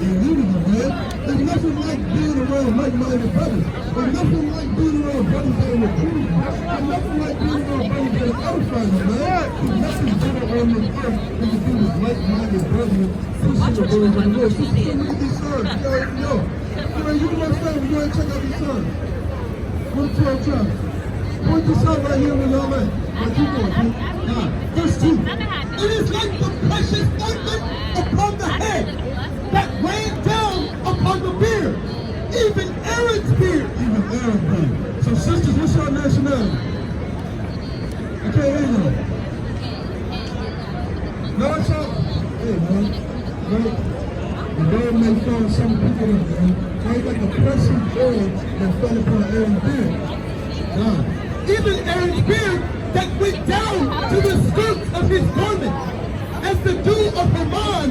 and unity, man. There's nothing like being around like-minded brothers. There's nothing like being around brothers that are recruiting. There's nothing like being around brothers that are edifying, man. There's nothing better on this earth than to be with like-minded brothers pushing the words of the Lord. So look at these sons. You already know. You know what I'm saying? We're going to check out these sons. Go to 12 tribes. Point this out right here with y'all at. Now keep going, verse 2. It is like the precious ointment upon the head that ran down upon the beard, even Aaron's beard. Even Aaron's beard. So sisters, what's your nationality? Okay, here you go. Now it's all, hey man, right? The Lord may find some people in there, right? Like a precious oil that fell upon Aaron's beard. God. Even Aaron's beard that went down to the skirts of his garment, as the dew of Hermon,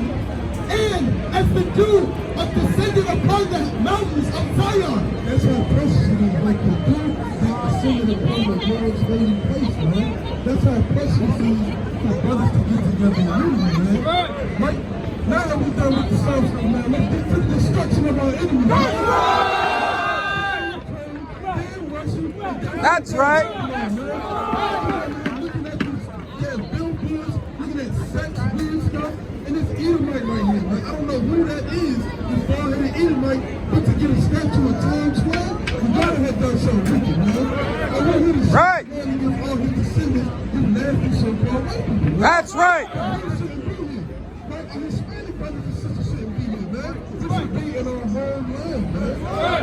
and as the dew of descended upon the mountains of Zion. That's how precious it is, like the dew that descended upon the Lord's holy place, man. That's how precious it is for brothers to get together in unity, man. Right? Now that we're done with the Psalms, man, let's get to the destruction of our enemies. That's right. Looking at these billboards, looking at sex, weird stuff, and this Edomite right here. Like, I don't know who that is. This bald-headed Edomite, but to get a statue of Times Square, you gotta have done something wicked, man. I want him to right. Man and give all his descendants, you nasty so-called white people. That's right. Our Hispanic brothers and sisters shouldn't be here, man. This should be in our homeland, man.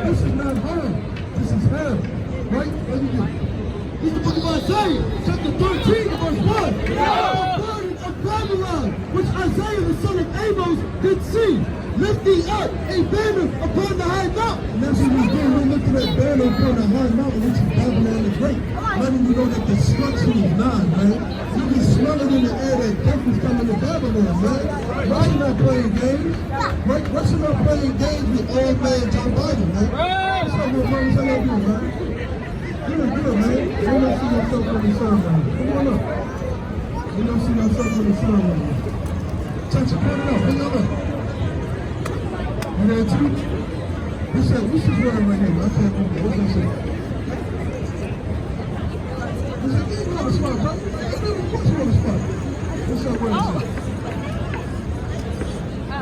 This is not home. This is hell. Right? What do you do? This is the book of Isaiah, chapter 13, verse 1. The burden of Babylon, which Isaiah the son of Amos did see. Lift thee up a banner upon the high mountain. And that's what we're doing. We're lifting that banner upon the high mountain, which is Babylon the Great. Letting you know that destruction is nigh, man. You can smell it in the air that death is coming to Babylon, man. Russia's not playing games. Right? Russia's not playing games with old man Joe Biden, man. What's up, man? What's up, man? Good, man. You don't see yourself on the sun, man. Come on up. You don't see yourself on the sun, man. Touch it, put it up. Bring it up. You know, too? What's this word right here? I can't remember. What's that say? What's that? You on the spot, bro. Of course you're on the spot. What's that word say?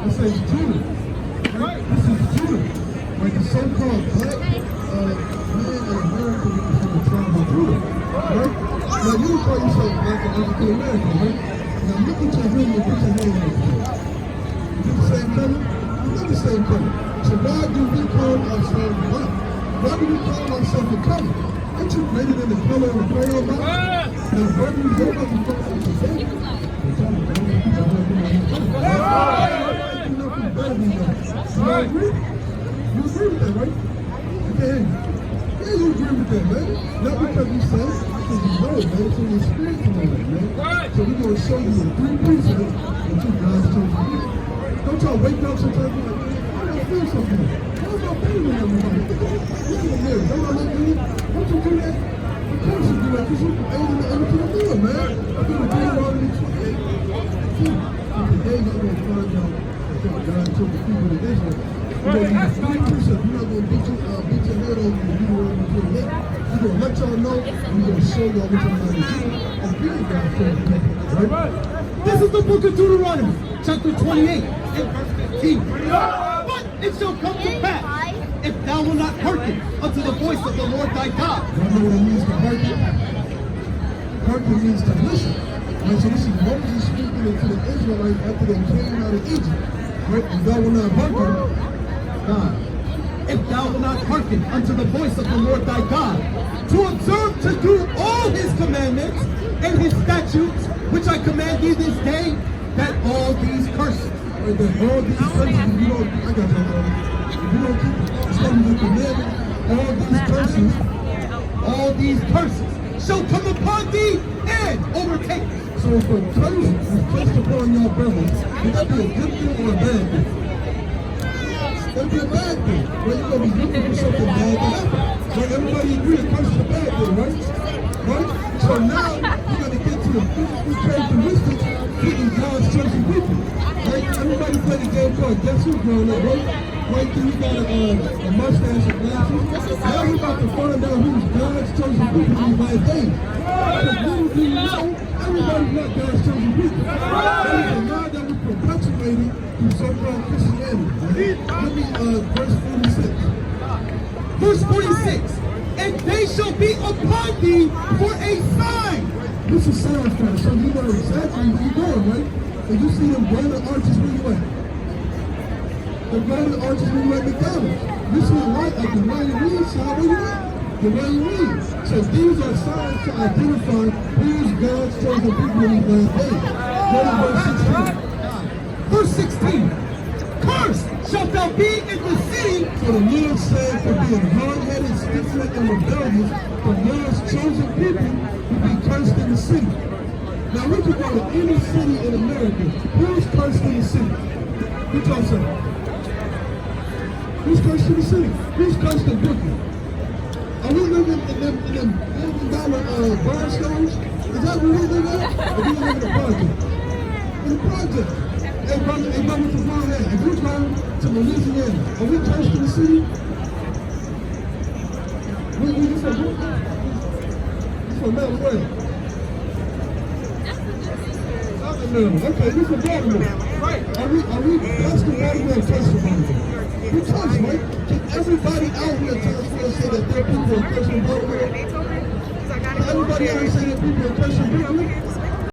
It says Judah. Right? This is Judah. Like the so-called black man in America from the tribe of Judah. Right? Now you call yourself black and African American, right? Now look at your hand and put your hand on it. Is it the same color? Not the same color. So why do we call ourselves black? Why do we call ourselves a color? Aren't you rated in the color of the crayon box? Now why do we go up and call ourselves a color? Nothing better than that. You agree? You agree with that, right? Okay. Yeah, you agree with that, man. Not because you say it, because you know it, man. It's in your spirit to know it, man. So we're going to show you the 3 pieces that you guys chose to do. Don't y'all wake up sometimes and be like, I don't feel something. Where's my pain in everybody? Look in the mirror. Don't I look good? Don't you do that? Of course you do that, because you're aiding the enemy to the Lord, man. I've been doing all of these 28. And today you're going to find out that God told the people of Israel, you're going to use 3 precepts. You're not going to beat your head over and do what you're doing. We're going to let y'all know, and we're going to show y'all what y'all got to do. And be the God for the people, right? This is the book of Deuteronomy, chapter 28, and verse 15. But it shall come to pass, if thou wilt not hearken unto the voice of the Lord thy God. You know what it means to hearken? Hearken means to listen. Right, so this is Moses speaking to the Israelites after they came out of Egypt. Right? If thou wilt not hearken, God. If thou wilt not hearken unto the voice of the Lord thy God, to observe to do all his commandments and his statutes, which I command thee this day, that all these curses, right, that all these curses, if you don't, I got you, if you don't keep the commandments, all these curses shall come upon thee and overtake thee. So if a curse is placed upon your brothers, would that be a good thing or a bad thing? That'd be a bad thing. Well, you're going to be looking for something bad to happen. Like everybody agree a curse is a bad thing, right? Right? So now we're going to get to the physical characteristics fitting God's chosen people. Right? Everybody play the game called Guess Who growing up, right? Right through, you got a mustache and glasses. Now we're about to find out who's God's chosen people in these last days. Because little do you know, everybody's not God's chosen people. That is a lie that was perpetuated through so-called Christianity. Right? Let me, verse 46. Verse 46. And they shall be upon thee for a sign. This is sound for us, so you know exactly where you're going, right? And you see them granite arches where you at. The granite arches where you at McDonald's. You see a light at the Ryan Reed side where you at. The Ryan Reed. So these are signs to identify who's God's chosen people in these last days. Go to verse 16. Verse 16. Cursed shalt thou be in the city. So the Lord said, for being hard-headed, stiff-necked, and rebellious, the Lord's chosen people will be cursed in the city. Now we can go to any city in America. Who's cursed in the city? Who talks about? Who's cursed in the city? Who's cursed in Brooklyn? Are we living in them $1,000 brownstones? Is that where we live at? Or do we live in a project? In a project. Hey brother, what's the wrong at? If we go to Louisiana, are we cursed in the city? We from Brooklyn? You from Maryland? Okay, we from Baltimore. Right. Are we, that's the Baltimore test for Baltimore. We cursed, right? Can everybody out here say that their people are cursed in Baltimore? Can everybody out here say that people are cursed in Baltimore?